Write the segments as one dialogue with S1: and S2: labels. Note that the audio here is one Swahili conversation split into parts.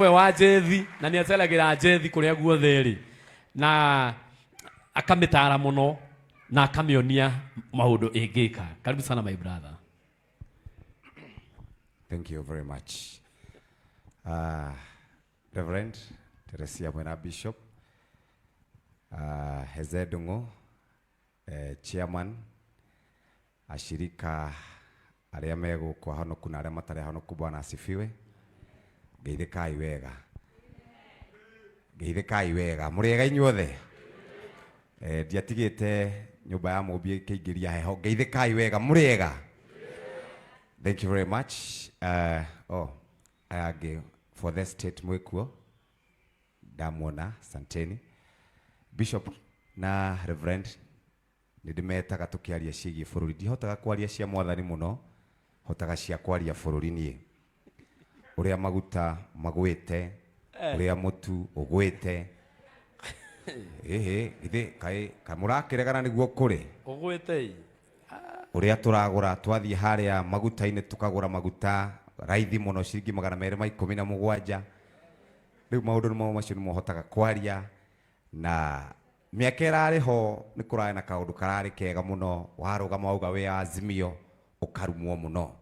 S1: we wa jethi na ni acelagira jethi kuria guothe ri na akamitara muno na akamionia maundu ingika. Karibu sana my brother.
S2: Thank you very much. Reverend Teresia Mwena Bishop, Hezedungo, Chairman, ashirika aria mego kwa hano kuna aria matare hano kubwana asifiwe. Geithĩkai wega. Geithĩkai wega. Mũrĩega inyuothe. Ndiatigĩte nyũmba ya mũmbi kĩingĩria heho. Geithĩkai wega. Mũrĩega. Thank you very much. For the state mwekuo. Damona Santeni. Bishop na Reverend nĩndĩmetaga tũkĩaria ciĩgiĩ bũrũri. Ndihotaga kwaria cia mwathani mũno. Hotaga cia kwaria bũrũri niĩ. Uria maguta magwete, uria mutu ugwete. Ithe kai kamurakiregana niguo kuri.
S1: Ugwete.
S2: Uria turagura twathie haria maguta-ini tukagura maguta raithi muno ciringi 217. Riu maundu nimo macio nimo hotaga kwaria na miaka irari ho ni kurae na kaundu karari kega muno warugama wauga we Azimio ukarumwo muno.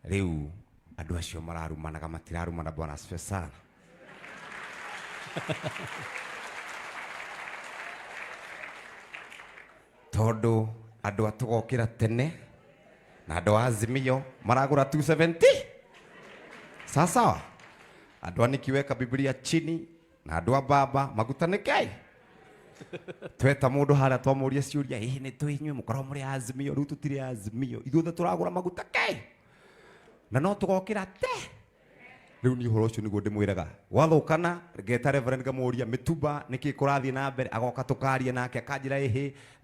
S2: Riu andu acio mararumanaga matirarumana Bwana asifiwe sana. Tondu andu atugokira tene na andu Azimio maragura 270. Sasa andu anikiweka Biblia chini na andu a baba maguta nikai. Tweta mundu haria twamuria ciuria ni twinywe mukorwo muri Azimio riu tutire Azimio ithuothe turagura maguta kai. Na no tugokira te. Riu ni horo ucio niguo ndimwiraga. Wathukana ngeta Reverend ngamuria mituba niki kurathie na mbere agoka tukaria nake akanjira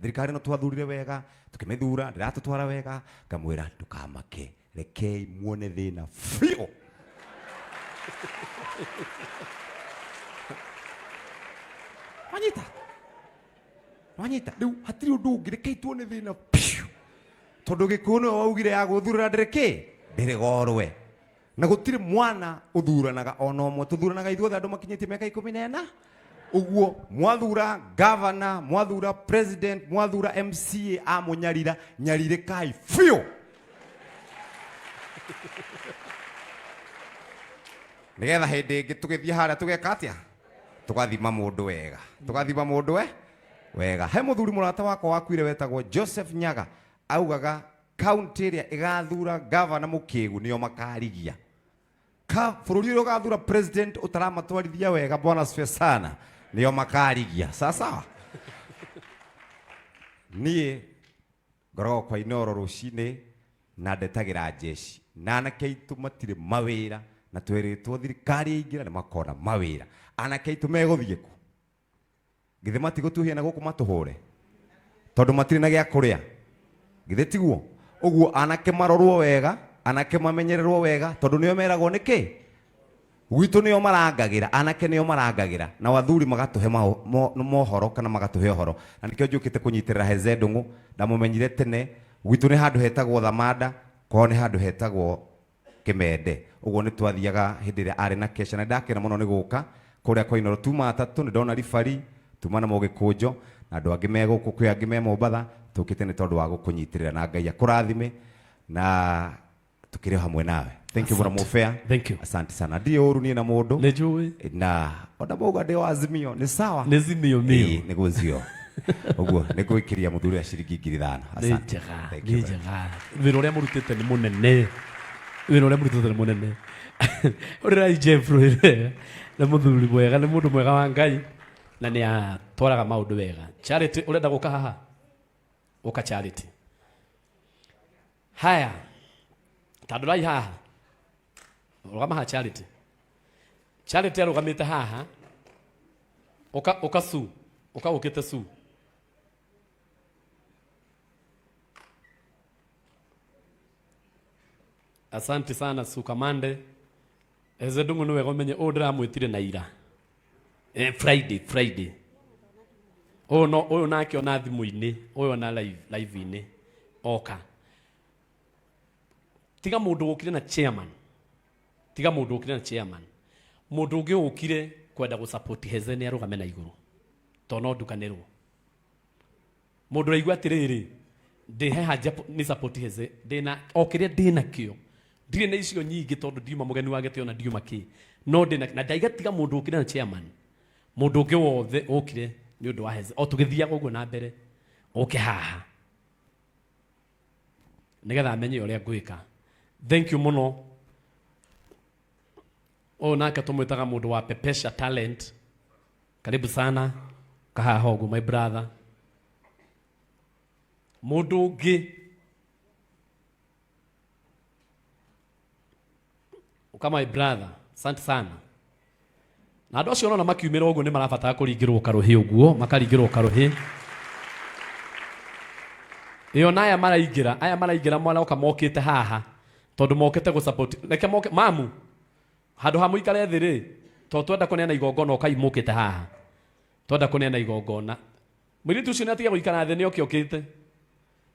S2: thirikari no twathurire wega tukimithura ndiratutwara wega ngamwira ndukamake rekei muone thina fio. Wanyita riu hatiri undu ungi rekei tuone thina fio. Tondu gikuno waugire ya guthurira ndireke ndirigorwe na gutire mwana uthuranaga ona omwe tuthuranaga ithuothe andu makinyitie miaka 14 uguo mwathura governor mwathura president mwathura MCA amunyarira nyarire kai fio. Nigetha hindi ingi tugithie haria tugeka atia tugathima mundu wega tugathima mundu wega. He muthuri murata wakwa wakuire wetagwo Joseph Nyaga augaga county ria igathura governor mukigu nio makarigia ka bururi ro gathura president utaramatwarithia wega Bwana asifiwe sana nio makarigia. Sasa nie ngoro kwa inoro rucine na ndetagira jeshi na anakeitu matire mawira na tweritwo thirikari ingira ni makona mawira anakeitu meguthie ku githe matigotuhia na guku matuhure tondu matire na gia kuria githe tiguo uguo anake marorwo wega anake mamenyererwo wega tondu nio meragwo niki gwitu nio marangagira anake nio marangagira na wathuri magatuhe mohoro kana magatuhe ohoro na nikio njukite kunyitirira Hezedungu ndamumenyire tene gwitu ni handu hetagwo Thamanda kwao ni handu hetagwo Kimende uguo ni twathiaga hindi ria ari na kesha na ndakena muno ni guka kuria kwa inoro tuma atatu ni ndona rifari tuma na Mugikunjo na andu angi meguku kwi angi me Mombatha tukite ni tondu wa gukunyitirira na Ngai akurathime na tukire hamwe nawe. Thank you bwana Mufea.
S1: Thank you.
S2: Asante sana. Ndio uru ni na mundu.
S1: Nejui.
S2: Na onda boga de Azimio ni sawa.
S1: Nezimio mio.
S2: Ni guzio. Uguo ni gwikiria muthuri a ciringi 5,000. Asante.
S1: Nijega. Wira uria murutite ni munene. Wira uria murutite ni munene. Ora Jeffrey na muthuri mwega ni mundu mwega wa Ngai na ni atwaraga maundu wega. Charity urenda guka haha. Uka Charity. Haya. Tadurai haha. Rugama ha Charity. Charity arugamite haha. Uka su. Uka ukite su. Asante sana su kamande. Hezedungu niwe gomenye odra mwitire na ira. Friday. Oh no, oyo nake ona thimu-ini, oyo na live-ini. Oka. Tiga mundu gukire na chairman. mundu ungi ukire kwenda gu support Heze ni arugame na iguru to no ndukanirwo mundu raigua atiriri ndi he haja ni support Heze ndina okire ndina kio ndire na icio nyingi tondu ndiuma mugeni wa gete ona ndiuma ki no ndina na ndaigatiga mundu ukire na chairman mundu ungi wothe ukire ni undu wa Heze o tugithia gugu na mbere oke haha nigetha amenye uria ngwika. Thank you muno. Nake tumwitaga mundu wa Pepesha Talent. Karibu sana kahaha ugu my brother. Mundu ungi kama my brother, asante sana. Na andu acio ona makiumira ugu ni marabatara kuringirwo karuhi uguo, makaringirwo karuhi. Iyo na aya maraingira mwana ukamokite haha tondu mokite gu support reke moke mamu handu ha muikare thiri to twenda kuneana igongona ukaimukite haha twenda kuneana igongona mwiritu ucio natiga guikara thi ni okite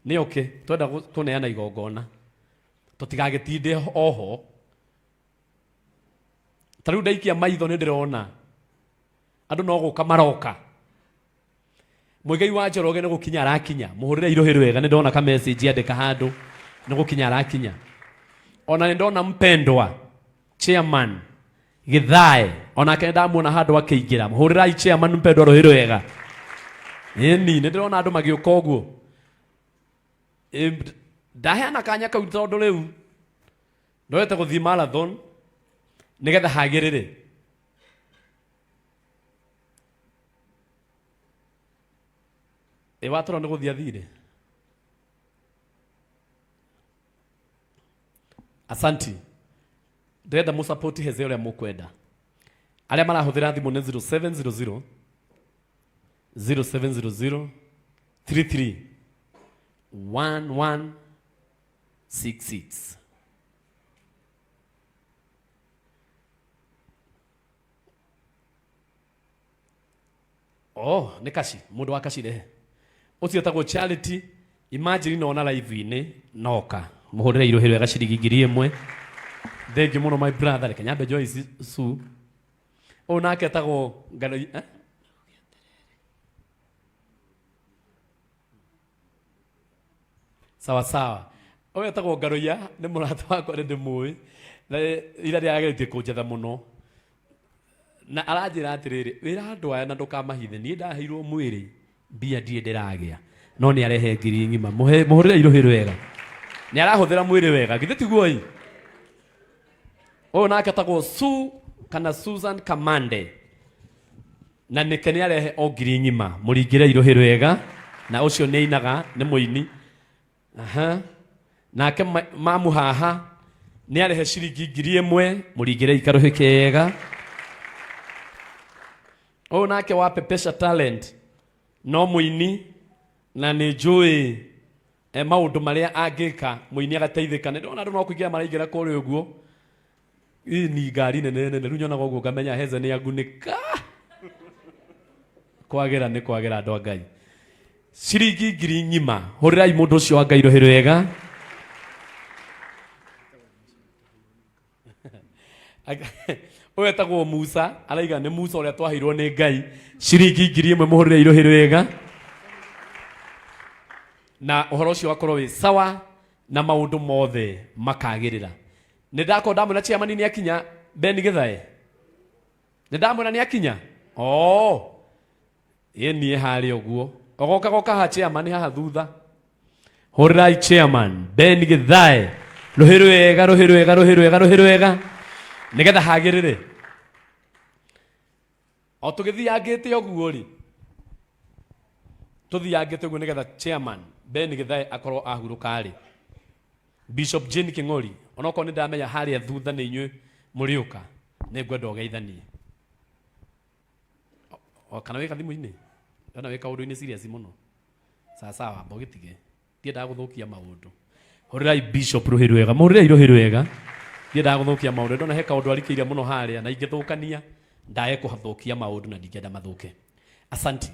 S1: ni oke twenda kuneana igongona tutigagitinde oho tariu ndaikia maitho ni ndirona andu no guka maroka Muigai wa Njoroge ni gukinya arakinya muhurire irohero wega ni ndona ka message andika handu ni gukinya arakinya ona ni ndona mpendwa chairman Githae ona kenda muona handu akiingira muhurira chairman mpendwa rohero wega ni ndona andu magiuka uguo ndaheana kanya kau tondu riu ndoete guthii marathon nigetha hagirire watoro ni guthia thire. Asanti. Ndenda mu support Heze uria mukwenda. Aria marahuthira thimu ni 0700 0700 33 1166. Ni kashi, mundu wa kashi rehe. Ucio tago Charity imagine no na live ini noka muhurire irohero ya ciringi 1000. Thank you muno my brother reke nyambe Joyce su nake tago ngalo sawa sawa oyo tago ngaroya ni murata wakwa ndi muwi na ira ria ageretie kunjetha muno na aranjira atiriri wira andu aya na ndukamahithe ni ndaheirwo mwiri mbia ndie ndiragia no ni arehe ngiri ngima muhurire irohero wega ni arahuthira mwiri wega githe tiguo ii nake tago Su kana Susan Kamande na nike ni arehe o ngiri ngima muringire irohero wega na ucio ni inaga ni muini nake mamu haha ni arehe ciringi 1000 muringire ikarohe kega nake wa Pepesha Talent no muini na ni njui maundu maria angika muini agateithika ni ndona andu no kuingira maraingira kuri uguo ni ngari nene riu nyonaga uguo ngamenya Heze ni agunika kwagira andu a Ngai ciringi 1000 hurirai mundu ucio wa Ngai rohero wega etagwo Musa araiga ni Musa uria twahirwo ni Ngai ciringi 1000 muhurire irohero wega na uhoro ucio wakorwo wi sawa na maundu mothe makagirira. Ni ndakorwo ndamwira chairman ni akinya Ben Githae ni ndamwira ni akinya nie hari uguo goka ha chairman haha thutha hurirai chairman Ben Githae rohero wega nigetha hagirire o tugithiangite uguo ri tuthiangite uguo nigetha chairman Ben Githae akorwo ahuruka ri Bishop Jane King'ori onoko ni ndamenya haria thutha ni inywe muriuka ni ngwenda ugeithanie kana wika thimu-ini kana wika undu-ini serious muno sawa bogitige ndienda guthukia maundu hurirai Bishop rohero wega muhurire irohero wega ndienda guthukia maundu ndona he kaundu arikiire muno haria na ingithukania ndae kuhathukia maundu na ndingenda mathuke. Asante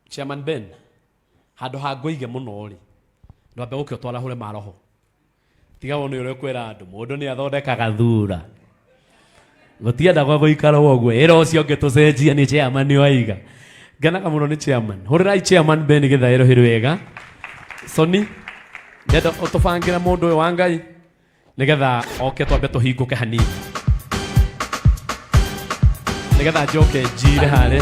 S1: Chairman Ben handu ha ngoige muno ri ndwambe gukio twara hure maroho tiga wone ure kwera andu mundu ni athondekaga thura gutienda gwa guikara woguo ira ucio ngitucenjia ni chairman waiga nganaga muno ni chairman hurirai chairman Ben Githairo hirwega Soni ndenda utubangira mundu uyu wa Ngai nigetha oke twambe tuhinguke hanini nigetha njoke njire hare